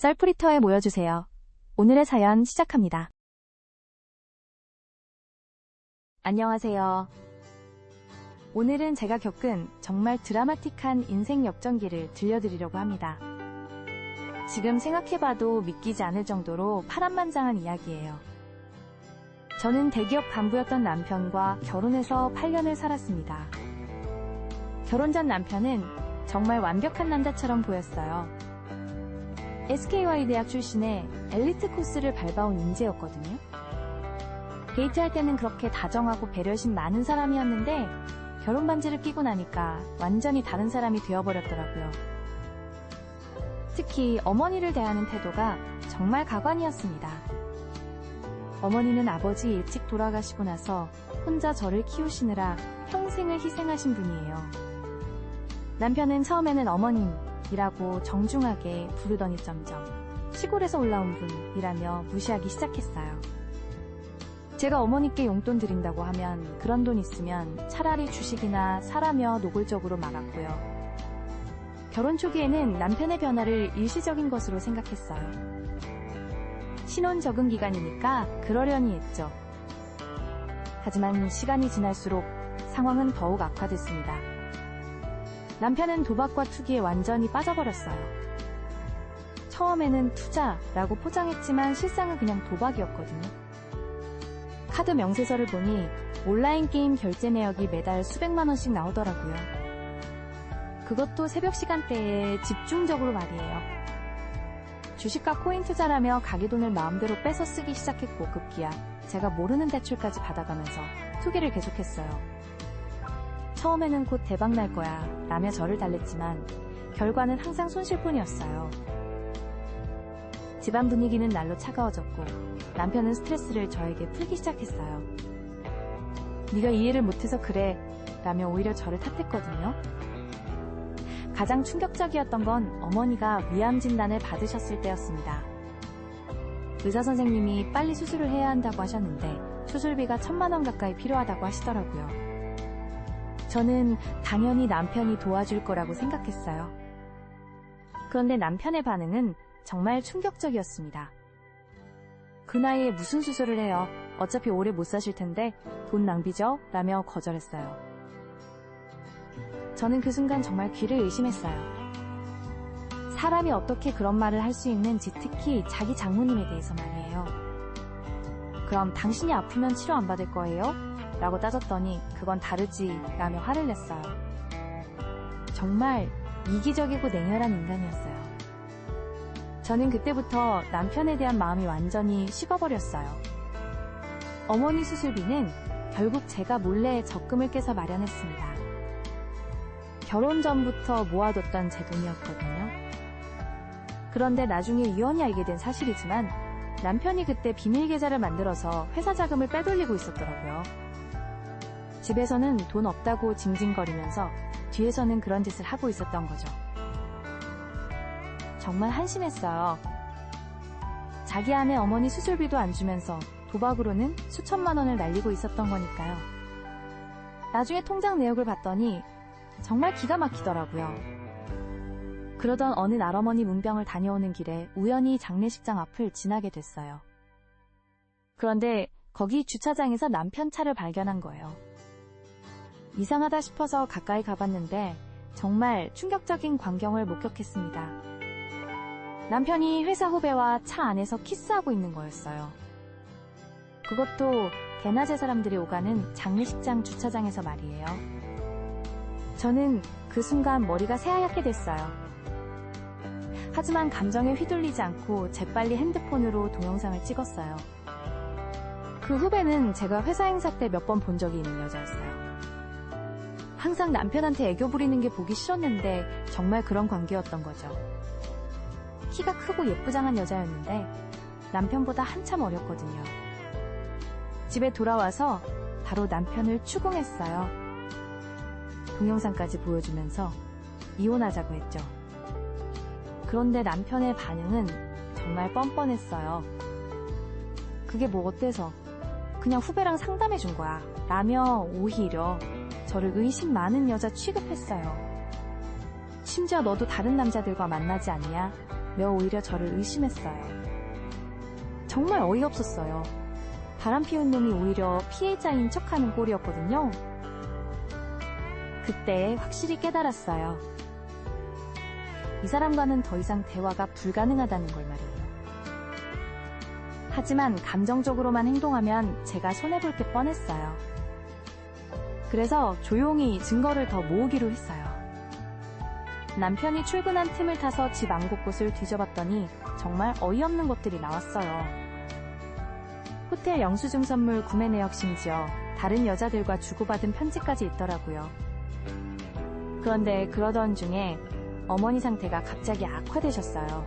썰풀이터에 모여주세요. 오늘의 사연 시작합니다. 안녕하세요. 오늘은 제가 겪은 정말 드라마틱한 인생 역전기를 들려드리려고 합니다. 지금 생각해봐도 믿기지 않을 정도로 파란만장한 이야기예요. 저는 대기업 간부였던 남편과 결혼해서 8년을 살았습니다. 결혼 전 남편은 정말 완벽한 남자처럼 보였어요. SKY 대학 출신의 엘리트 코스를 밟아온 인재였거든요. 데이트할 때는 그렇게 다정하고 배려심 많은 사람이었는데 결혼 반지를 끼고 나니까 완전히 다른 사람이 되어버렸더라고요. 특히 어머니를 대하는 태도가 정말 가관이었습니다. 어머니는 아버지 일찍 돌아가시고 나서 혼자 저를 키우시느라 평생을 희생하신 분이에요. 남편은 처음에는 어머님이라고 정중하게 부르더니 점점 시골에서 올라온 분이라며 무시하기 시작했어요. 제가 어머니께 용돈 드린다고 하면 그런 돈 있으면 차라리 주식이나 사라며 노골적으로 말았고요. 결혼 초기에는 남편의 변화를 일시적인 것으로 생각했어요. 신혼 적응 기간이니까 그러려니 했죠. 하지만 시간이 지날수록 상황은 더욱 악화됐습니다. 남편은 도박과 투기에 완전히 빠져버렸어요. 처음에는 투자라고 포장했지만 실상은 그냥 도박이었거든요. 카드 명세서를 보니 온라인 게임 결제 내역이 매달 수백만 원씩 나오더라고요. 그것도 새벽 시간대에 집중적으로 말이에요. 주식과 코인 투자라며 가게 돈을 마음대로 뺏어 쓰기 시작했고 급기야 제가 모르는 대출까지 받아가면서 투기를 계속했어요. 처음에는 곧 대박 날 거야 라며 저를 달랬지만 결과는 항상 손실뿐이었어요. 집안 분위기는 날로 차가워졌고 남편은 스트레스를 저에게 풀기 시작했어요. 네가 이해를 못해서 그래 라며 오히려 저를 탓했거든요. 가장 충격적이었던 건 어머니가 위암 진단을 받으셨을 때였습니다. 의사 선생님이 빨리 수술을 해야 한다고 하셨는데 수술비가 1,000만 원 가까이 필요하다고 하시더라고요. 저는 당연히 남편이 도와줄 거라고 생각했어요. 그런데 남편의 반응은 정말 충격적이었습니다. 그 나이에 무슨 수술을 해요? 어차피 오래 못 사실 텐데 돈 낭비죠? 라며 거절했어요. 저는 그 순간 정말 귀를 의심했어요. 사람이 어떻게 그런 말을 할 수 있는지 특히 자기 장모님에 대해서 말이에요. 그럼 당신이 아프면 치료 안 받을 거예요? 라고 따졌더니 그건 다르지 라며 화를 냈어요. 정말 이기적이고 냉혈한 인간이었어요. 저는 그때부터 남편에 대한 마음이 완전히 식어버렸어요. 어머니 수술비는 결국 제가 몰래 적금을 깨서 마련했습니다. 결혼 전부터 모아뒀던 제 돈이었거든요. 그런데 나중에 우연히 알게 된 사실이지만 남편이 그때 비밀 계좌를 만들어서 회사 자금을 빼돌리고 있었더라고요. 집에서는 돈 없다고 징징거리면서 뒤에서는 그런 짓을 하고 있었던 거죠. 정말 한심했어요. 자기 아내 어머니 수술비도 안 주면서 도박으로는 수천만 원을 날리고 있었던 거니까요. 나중에 통장 내역을 봤더니 정말 기가 막히더라고요. 그러던 어느 날 어머니 문병을 다녀오는 길에 우연히 장례식장 앞을 지나게 됐어요. 그런데 거기 주차장에서 남편 차를 발견한 거예요. 이상하다 싶어서 가까이 가봤는데 정말 충격적인 광경을 목격했습니다. 남편이 회사 후배와 차 안에서 키스하고 있는 거였어요. 그것도 대낮에 사람들이 오가는 장례식장 주차장에서 말이에요. 저는 그 순간 머리가 새하얗게 됐어요. 하지만 감정에 휘둘리지 않고 재빨리 핸드폰으로 동영상을 찍었어요. 그 후배는 제가 회사 행사 때 몇 번 본 적이 있는 여자였어요. 항상 남편한테 애교 부리는 게 보기 싫었는데 정말 그런 관계였던 거죠. 키가 크고 예쁘장한 여자였는데 남편보다 한참 어렸거든요. 집에 돌아와서 바로 남편을 추궁했어요. 동영상까지 보여주면서 이혼하자고 했죠. 그런데 남편의 반응은 정말 뻔뻔했어요. 그게 뭐 어때서? 그냥 후배랑 상담해 준 거야 라며 오히려 저를 의심 많은 여자 취급했어요. 심지어 너도 다른 남자들과 만나지 않냐? 오히려 저를 의심했어요. 정말 어이없었어요. 바람 피운 놈이 오히려 피해자인 척하는 꼴이었거든요. 그때 확실히 깨달았어요. 이 사람과는 더 이상 대화가 불가능하다는 걸 말이에요. 하지만 감정적으로만 행동하면 제가 손해볼 게 뻔했어요. 그래서 조용히 증거를 더 모으기로 했어요. 남편이 출근한 틈을 타서 집 안 곳곳을 뒤져봤더니 정말 어이없는 것들이 나왔어요. 호텔 영수증 선물 구매 내역 심지어 다른 여자들과 주고받은 편지까지 있더라고요. 그런데 그러던 중에 어머니 상태가 갑자기 악화되셨어요.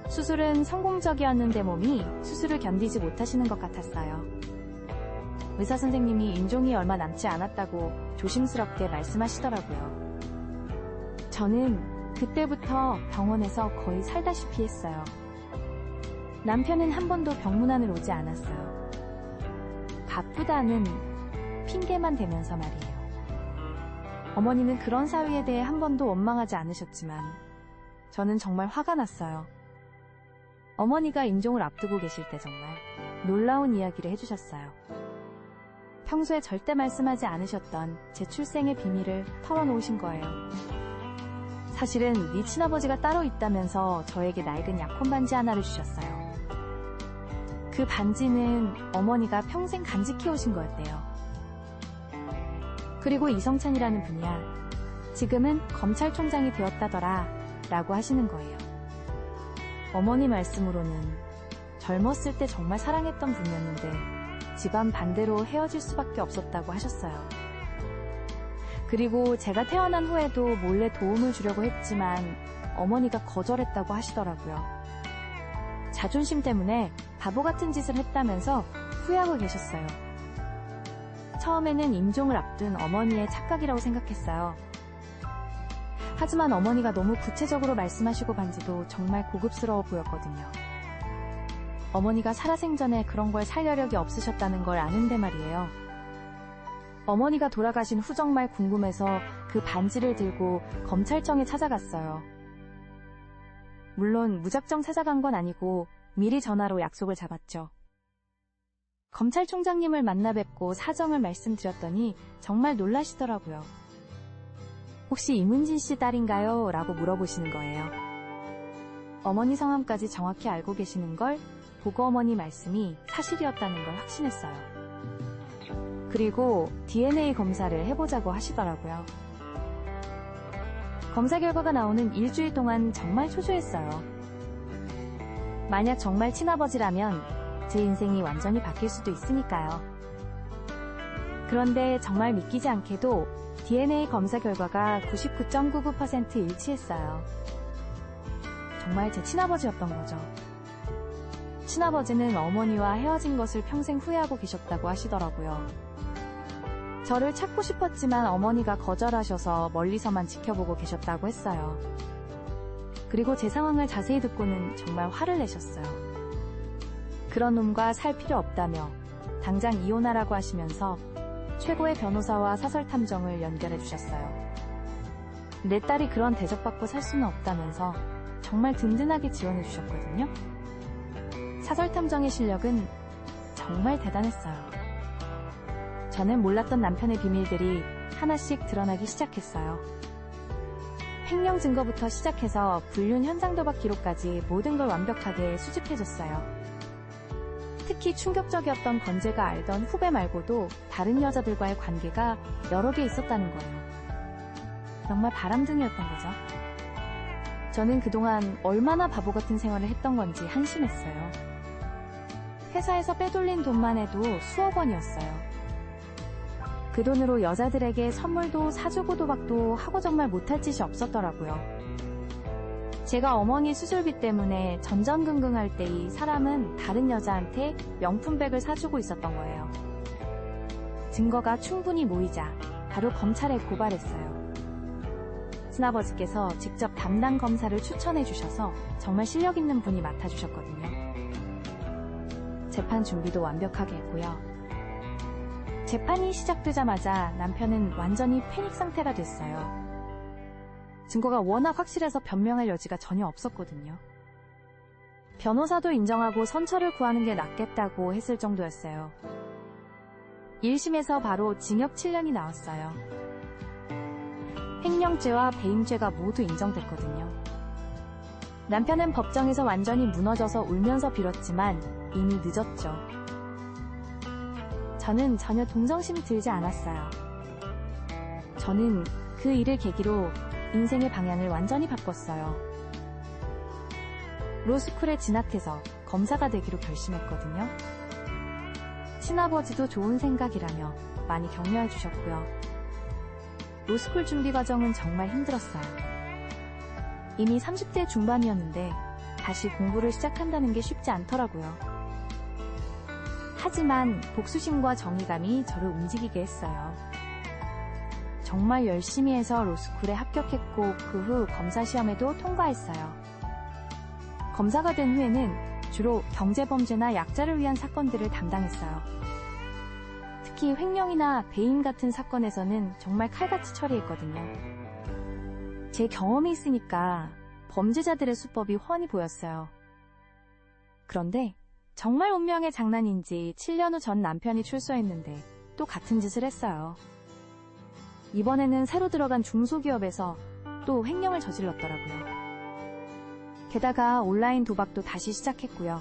수술은 성공적이었는데 몸이 수술을 견디지 못하시는 것 같았어요. 의사 선생님이 인종이 얼마 남지 않았다고 조심스럽게 말씀하시더라고요. 저는 그때부터 병원에서 거의 살다시피 했어요. 남편은 한 번도 병문안을 오지 않았어요. 바쁘다는 핑계만 대면서 말이에요. 어머니는 그런 사위에 대해 한 번도 원망하지 않으셨지만 저는 정말 화가 났어요. 어머니가 임종을 앞두고 계실 때 정말 놀라운 이야기를 해주셨어요. 평소에 절대 말씀하지 않으셨던 제 출생의 비밀을 털어놓으신 거예요. 사실은 네 친아버지가 따로 있다면서 저에게 낡은 약혼 반지 하나를 주셨어요. 그 반지는 어머니가 평생 간직해 오신 거였대요. 그리고 이성찬이라는 분이야. 지금은 검찰총장이 되었다더라 라고 하시는 거예요. 어머니 말씀으로는 젊었을 때 정말 사랑했던 분이었는데 집안 반대로 헤어질 수밖에 없었다고 하셨어요. 그리고 제가 태어난 후에도 몰래 도움을 주려고 했지만 어머니가 거절했다고 하시더라고요. 자존심 때문에 바보 같은 짓을 했다면서 후회하고 계셨어요. 처음에는 임종을 앞둔 어머니의 착각이라고 생각했어요. 하지만 어머니가 너무 구체적으로 말씀하시고 반지도 정말 고급스러워 보였거든요. 어머니가 살아생전에 그런 걸 살 여력이 없으셨다는 걸 아는데 말이에요. 어머니가 돌아가신 후 정말 궁금해서 그 반지를 들고 검찰청에 찾아갔어요. 물론 무작정 찾아간 건 아니고 미리 전화로 약속을 잡았죠. 검찰총장님을 만나 뵙고 사정을 말씀드렸더니 정말 놀라시더라고요. 혹시 이문진 씨 딸인가요? 라고 물어보시는 거예요. 어머니 성함까지 정확히 알고 계시는 걸 보고 어머니 말씀이 사실이었다는 걸 확신했어요. 그리고 DNA 검사를 해보자고 하시더라고요. 검사 결과가 나오는 일주일 동안 정말 초조했어요. 만약 정말 친아버지라면 제 인생이 완전히 바뀔 수도 있으니까요. 그런데 정말 믿기지 않게도 DNA 검사 결과가 99.99% 일치했어요. 정말 제 친아버지였던 거죠. 친아버지는 어머니와 헤어진 것을 평생 후회하고 계셨다고 하시더라고요. 저를 찾고 싶었지만 어머니가 거절하셔서 멀리서만 지켜보고 계셨다고 했어요. 그리고 제 상황을 자세히 듣고는 정말 화를 내셨어요. 그런 놈과 살 필요 없다며 당장 이혼하라고 하시면서 최고의 변호사와 사설탐정을 연결해 주셨어요. 내 딸이 그런 대접받고 살 수는 없다면서 정말 든든하게 지원해 주셨거든요. 사설탐정의 실력은 정말 대단했어요. 저는 몰랐던 남편의 비밀들이 하나씩 드러나기 시작했어요. 횡령 증거부터 시작해서 불륜 현장 도박 기록까지 모든 걸 완벽하게 수집해줬어요. 특히 충격적이었던 건재가 알던 후배 말고도 다른 여자들과의 관계가 여러 개 있었다는 거예요. 정말 바람둥이였던 거죠. 저는 그동안 얼마나 바보 같은 생활을 했던 건지 한심했어요. 회사에서 빼돌린 돈만 해도 수억 원이었어요. 그 돈으로 여자들에게 선물도 사주고 도박도 하고 정말 못할 짓이 없었더라고요. 제가 어머니 수술비 때문에 전전긍긍할 때이 사람은 다른 여자한테 명품백을 사주고 있었던 거예요. 증거가 충분히 모이자 바로 검찰에 고발했어요. 친아버지께서 직접 담당 검사를 추천해 주셔서 정말 실력 있는 분이 맡아주셨거든요. 재판 준비도 완벽하게 했고요. 재판이 시작되자마자 남편은 완전히 패닉 상태가 됐어요. 증거가 워낙 확실해서 변명할 여지가 전혀 없었거든요. 변호사도 인정하고 선처를 구하는 게 낫겠다고 했을 정도였어요. 1심에서 바로 징역 7년이 나왔어요. 횡령죄와 배임죄가 모두 인정됐거든요. 남편은 법정에서 완전히 무너져서 울면서 빌었지만 이미 늦었죠. 저는 전혀 동정심이 들지 않았어요. 저는 그 일을 계기로 인생의 방향을 완전히 바꿨어요. 로스쿨에 진학해서 검사가 되기로 결심했거든요. 친아버지도 좋은 생각이라며 많이 격려해 주셨고요. 로스쿨 준비 과정은 정말 힘들었어요. 이미 30대 중반이었는데 다시 공부를 시작한다는 게 쉽지 않더라고요. 하지만 복수심과 정의감이 저를 움직이게 했어요. 정말 열심히 해서 로스쿨에 합격했고 그 후 검사시험에도 통과했어요. 검사가 된 후에는 주로 경제범죄나 약자를 위한 사건들을 담당했어요. 특히 횡령이나 배임 같은 사건에서는 정말 칼같이 처리했거든요. 제 경험이 있으니까 범죄자들의 수법이 훤히 보였어요. 그런데 정말 운명의 장난인지 7년 후 전 남편이 출소했는데 또 같은 짓을 했어요. 이번에는 새로 들어간 중소기업에서 또 횡령을 저질렀더라고요. 게다가 온라인 도박도 다시 시작했고요.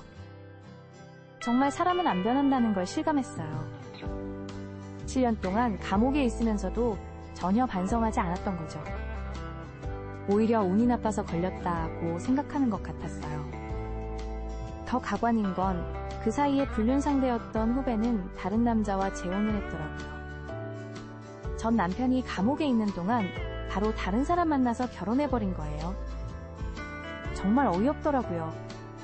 정말 사람은 안 변한다는 걸 실감했어요. 7년 동안 감옥에 있으면서도 전혀 반성하지 않았던 거죠. 오히려 운이 나빠서 걸렸다고 생각하는 것 같았어요. 더 가관인 건 그 사이에 불륜 상대였던 후배는 다른 남자와 재혼을 했더라고요. 전 남편이 감옥에 있는 동안 바로 다른 사람 만나서 결혼해버린 거예요. 정말 어이없더라고요.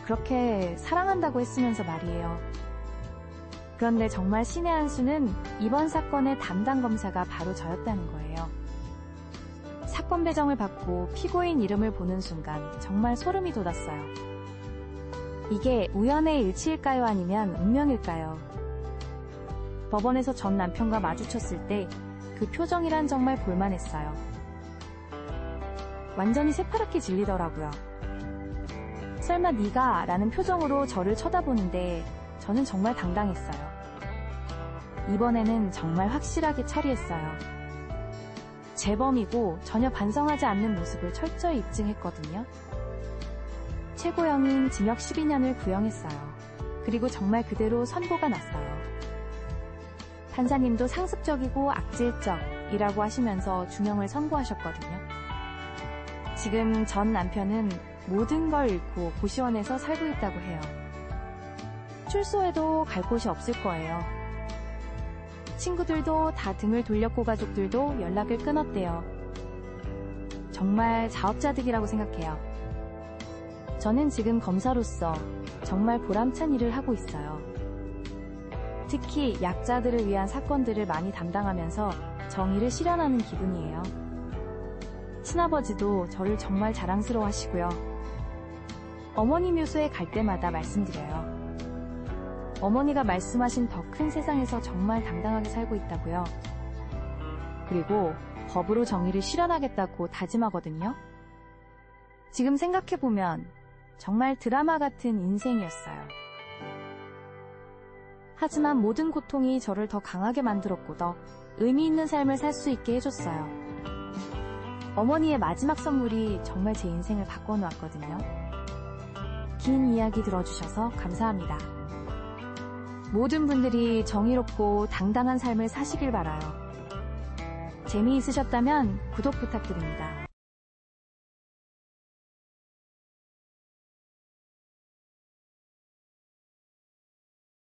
그렇게 사랑한다고 했으면서 말이에요. 그런데 정말 신의 한 수는 이번 사건의 담당 검사가 바로 저였다는 거예요. 사건 배정을 받고 피고인 이름을 보는 순간 정말 소름이 돋았어요. 이게 우연의 일치일까요? 아니면 운명일까요? 법원에서 전 남편과 마주쳤을 때 그 표정이란 정말 볼만했어요. 완전히 새파랗게 질리더라고요. 설마 네가? 라는 표정으로 저를 쳐다보는데 저는 정말 당당했어요. 이번에는 정말 확실하게 처리했어요. 재범이고 전혀 반성하지 않는 모습을 철저히 입증했거든요. 최고형인 징역 12년을 구형했어요. 그리고 정말 그대로 선고가 났어요. 판사님도 상습적이고 악질적이라고 하시면서 중형을 선고하셨거든요. 지금 전 남편은 모든 걸 잃고 고시원에서 살고 있다고 해요. 출소해도 갈 곳이 없을 거예요. 친구들도 다 등을 돌렸고 가족들도 연락을 끊었대요. 정말 자업자득이라고 생각해요. 저는 지금 검사로서 정말 보람찬 일을 하고 있어요. 특히 약자들을 위한 사건들을 많이 담당하면서 정의를 실현하는 기분이에요. 친아버지도 저를 정말 자랑스러워 하시고요. 어머니 묘소에 갈 때마다 말씀드려요. 어머니가 말씀하신 더 큰 세상에서 정말 당당하게 살고 있다고요. 그리고 법으로 정의를 실현하겠다고 다짐하거든요. 지금 생각해보면 정말 드라마 같은 인생이었어요. 하지만 모든 고통이 저를 더 강하게 만들었고 더 의미 있는 삶을 살 수 있게 해줬어요. 어머니의 마지막 선물이 정말 제 인생을 바꿔놓았거든요. 긴 이야기 들어주셔서 감사합니다. 모든 분들이 정의롭고 당당한 삶을 사시길 바라요. 재미있으셨다면 구독 부탁드립니다.